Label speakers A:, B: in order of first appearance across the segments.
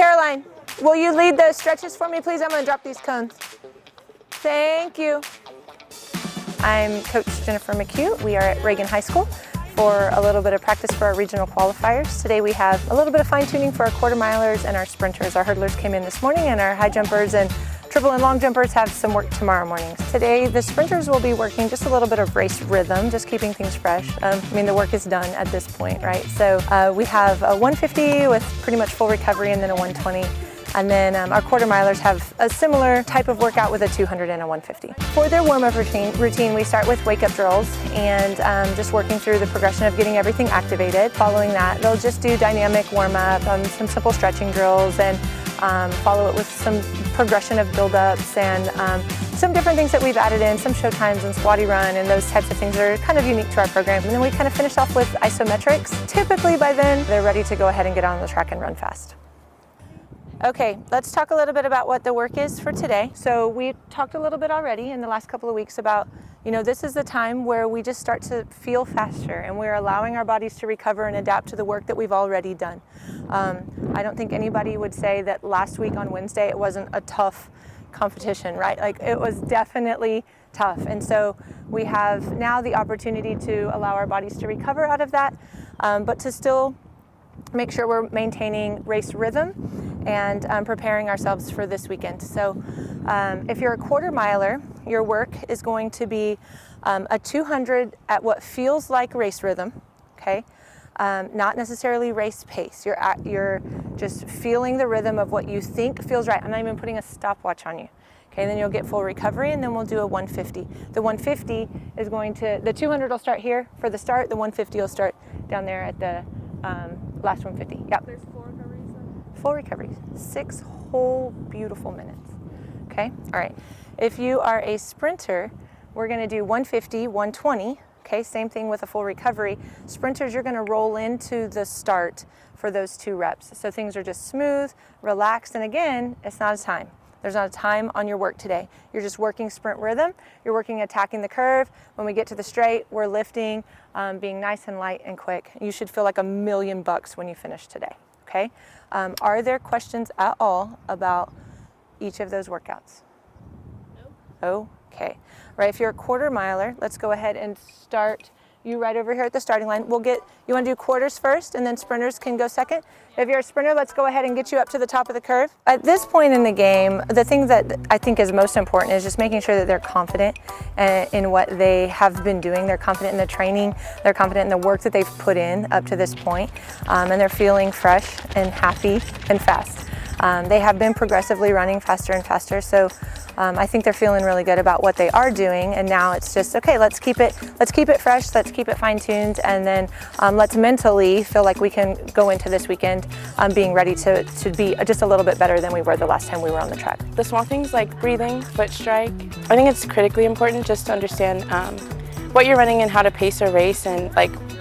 A: Caroline, will you lead the stretches for me, please? I'm going to drop these cones. Thank you. I'm Coach Jennifer McHugh. We are at Reagan High School for a little bit of practice for our regional qualifiers. Today we have a little bit of fine tuning for our quarter milers and our sprinters. Our hurdlers came in this morning, and our high jumpers and triple and long jumpers have some work tomorrow morning. Today the sprinters will be working just a little bit of race rhythm, just keeping things fresh. I mean, the work is done at this point, right? So we have a 150 with pretty much full recovery, and then a 120. And then our quarter milers have a similar type of workout with a 200 and a 150. For their warm-up routine, we start with wake-up drills and just working through the progression of getting everything activated. Following that, they'll just do dynamic warm-up, some simple stretching drills, and follow it with some progression of build-ups and some different things that we've added in, some show times and squatty run and those types of things that are kind of unique to our program. And then we kind of finish off with isometrics. Typically by then, they're ready to go ahead and get on the track and run fast. Okay, let's talk a little bit about what the work is for today. So we talked a little bit already in the last couple of weeks about, this is the time where we just start to feel faster and we're allowing our bodies to recover and adapt to the work that we've already done. I don't think anybody would say that last week on Wednesday it wasn't a tough competition, right? Like, it was definitely tough. And so we have now the opportunity to allow our bodies to recover out of that, but to still make sure we're maintaining race rhythm and preparing ourselves for this weekend. So if you're a quarter miler, your work is going to be a 200 at what feels like race rhythm, okay? Not necessarily race pace. You're just feeling the rhythm of what you think feels right. I'm not even putting a stopwatch on you. Okay, then you'll get full recovery, and then we'll do a 150. The 150 is the 200 will start here for the start, the 150 will start down there at the last 150. Yep.
B: There's 4 recoveries then?
A: Full recovery, 6 whole beautiful minutes. Okay, all right. If you are a sprinter, we're gonna do 150, 120. Okay, same thing with a full recovery. Sprinters, you're gonna roll into the start for those 2 reps. So things are just smooth, relaxed, and again, it's not a time. There's not a time on your work today. You're just working sprint rhythm. You're working attacking the curve. When we get to the straight, we're lifting, being nice and light and quick. You should feel like $1,000,000 when you finish today, okay? Are there questions at all about each of those workouts? No. Okay. Right, if you're a quarter miler, let's go ahead and start you right over here at the starting line. You wanna do quarters first and then sprinters can go second? If you're a sprinter, let's go ahead and get you up to the top of the curve. At this point in the game, the thing that I think is most important is just making sure that they're confident in what they have been doing. They're confident in the training, they're confident in the work that they've put in up to this point, and they're feeling fresh and happy and fast. They have been progressively running faster and faster, so I think they're feeling really good about what they are doing, and now it's just, okay, let's keep it fresh, let's keep it fine-tuned, and then let's mentally feel like we can go into this weekend being ready to be just a little bit better than we were the last time we were on the track.
B: The small things like breathing, foot strike, I think it's critically important just to understand what you're running and how to pace a race, and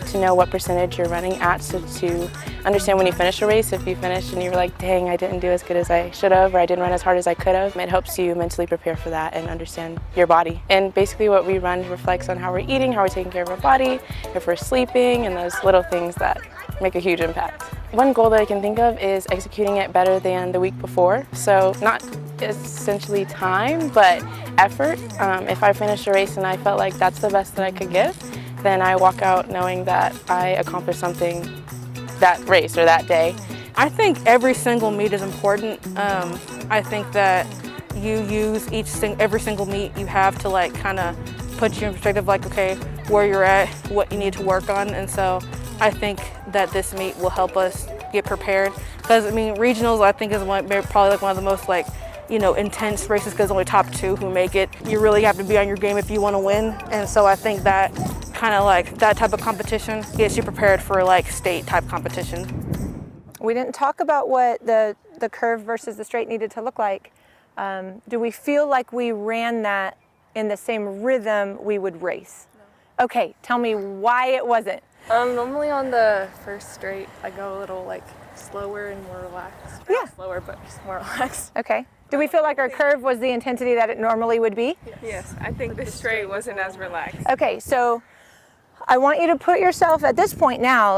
B: to know what percentage you're running at, so to understand when you finish a race, if you finish and you're like, dang, I didn't do as good as I should have, or I didn't run as hard as I could have. It helps you mentally prepare for that and understand your body. And basically what we run reflects on how we're eating, how we're taking care of our body, if we're sleeping, and those little things that make a huge impact. One goal that I can think of is executing it better than the week before. So not essentially time, but effort. If I finished a race and I felt like that's the best that I could give, then I walk out knowing that I accomplished something that race or that day.
C: I think every single meet is important. I think that you use every single meet you have to kind of put you in perspective, okay, where you're at, what you need to work on. And so I think that this meet will help us get prepared. Because regionals I think is probably one of the most intense races, because only top 2 who make it. You really have to be on your game if you want to win. And so I think that that type of competition gets you prepared for state type competition.
A: We didn't talk about what the curve versus the straight needed to look like. Do we feel like we ran that in the same rhythm we would race? No. Okay, tell me why it wasn't.
D: Normally on the first straight, I go a little slower and more relaxed.
A: Yeah.
D: Not slower, but just more relaxed.
A: Okay. Do we feel like our curve was the intensity that it normally would be?
D: Yes, I think the straight wasn't as relaxed.
A: Okay, so I want you to put yourself at this point now,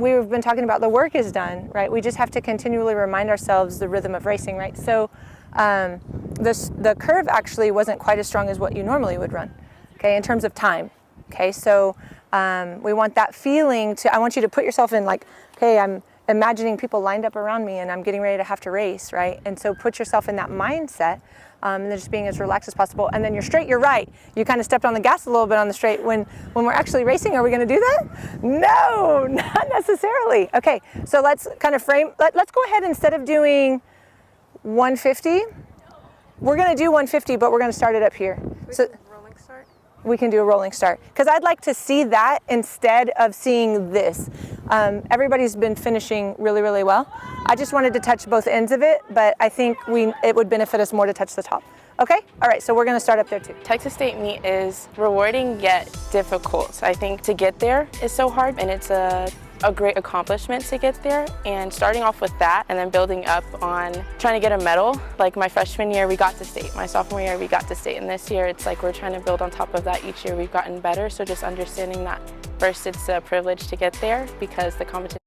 A: we've been talking about, the work is done, right? We just have to continually remind ourselves the rhythm of racing, right? So the curve actually wasn't quite as strong as what you normally would run, okay, in terms of time. Okay, so we want that feeling I want you to put yourself in like, okay, I'm imagining people lined up around me and I'm getting ready to have to race, right? And so put yourself in that mindset, and then just being as relaxed as possible. And then you're straight, you're right. You kind of stepped on the gas a little bit on the straight. When we're actually racing, are we gonna do that? No, not necessarily. Okay, so let's kind of let's go ahead, instead of doing 150, we're gonna do 150, but we're gonna start it up here. So
D: Rolling start.
A: we can do a rolling start, because I'd like to see that instead of seeing this. Everybody's been finishing really, really well. I just wanted to touch both ends of it, but I think it would benefit us more to touch the top. Okay? All right, so we're gonna start up there too.
B: Texas State Meet is rewarding yet difficult. I think to get there is so hard, and it's a great accomplishment to get there, and starting off with that and then building up on trying to get a medal. Like my freshman year we got to state, my sophomore year we got to state, and this year it's like we're trying to build on top of that. Each year we've gotten better, so just understanding that first it's a privilege to get there because the competition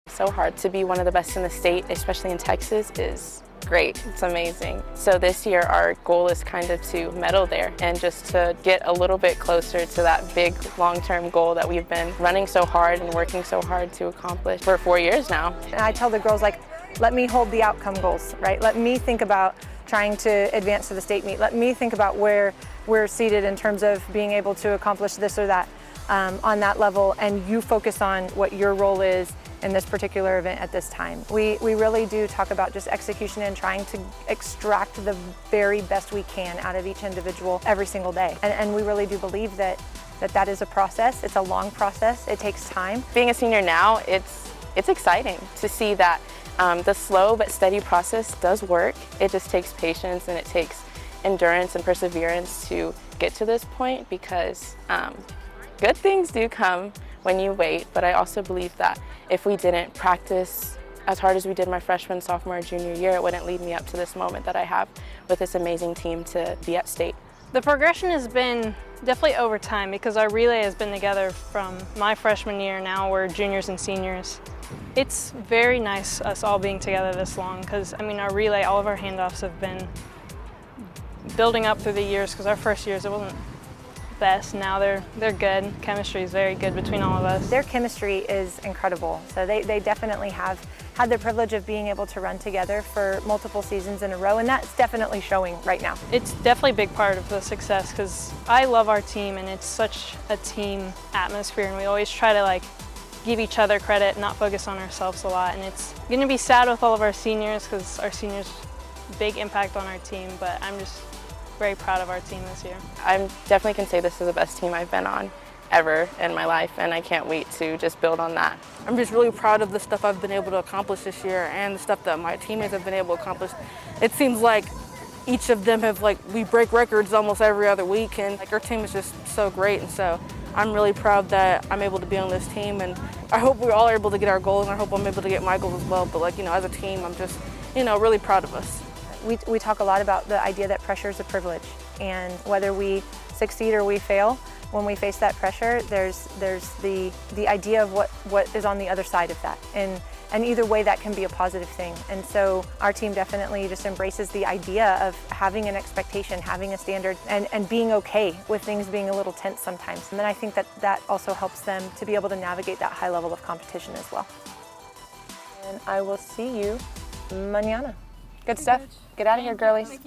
B: is so hard. To be one of the best in the state, especially in Texas, is great. It's amazing. So this year our goal is kind of to medal there and just to get a little bit closer to that big long-term goal that we've been running so hard and working so hard to accomplish for 4 years now.
A: And I tell the girls, like, let me hold the outcome goals, right? Let me think about trying to advance to the state meet. Let me think about where we're seated in terms of being able to accomplish this or that on that level, and you focus on what your role is in this particular event at this time. We really do talk about just execution and trying to extract the very best we can out of each individual every single day. And we really do believe that is a process. It's a long process. It takes time.
B: Being a senior now, it's exciting to see that the slow but steady process does work. It just takes patience and it takes endurance and perseverance to get to this point, because good things do come when you wait, but I also believe that if we didn't practice as hard as we did my freshman, sophomore, junior year, it wouldn't lead me up to this moment that I have with this amazing team to be at state.
E: The progression has been definitely over time, because our relay has been together from my freshman year. Now we're juniors and seniors. It's very nice us all being together this long, because I mean our relay, all of our handoffs have been building up through the years, because our first years it wasn't best. Now they're good. Chemistry is very good between all of us.
A: Their chemistry is incredible. So they definitely have had the privilege of being able to run together for multiple seasons in a row, and that's definitely showing right now.
E: It's definitely a big part of the success, because I love our team and it's such a team atmosphere, and we always try to like give each other credit, not focus on ourselves a lot. And it's going to be sad with all of our seniors, because our seniors big impact on our team, but I'm just very proud of our team this year.
B: I definitely can say this is the best team I've been on ever in my life, and I can't wait to just build on that.
C: I'm just really proud of the stuff I've been able to accomplish this year and the stuff that my teammates have been able to accomplish. It seems like each of them have we break records almost every other week, and our team is just so great, and so I'm really proud that I'm able to be on this team, and I hope we all are able to get our goals, and I hope I'm able to get my goals as well, but as a team, I'm just, really proud of us.
A: We talk a lot about the idea that pressure is a privilege, and whether we succeed or we fail, when we face that pressure, there's the idea of what is on the other side of that, and either way that can be a positive thing. And so our team definitely just embraces the idea of having an expectation, having a standard, and being okay with things being a little tense sometimes. And then I think that also helps them to be able to navigate that high level of competition as well. And I will see you mañana. Good stuff. Get out of here, girlies.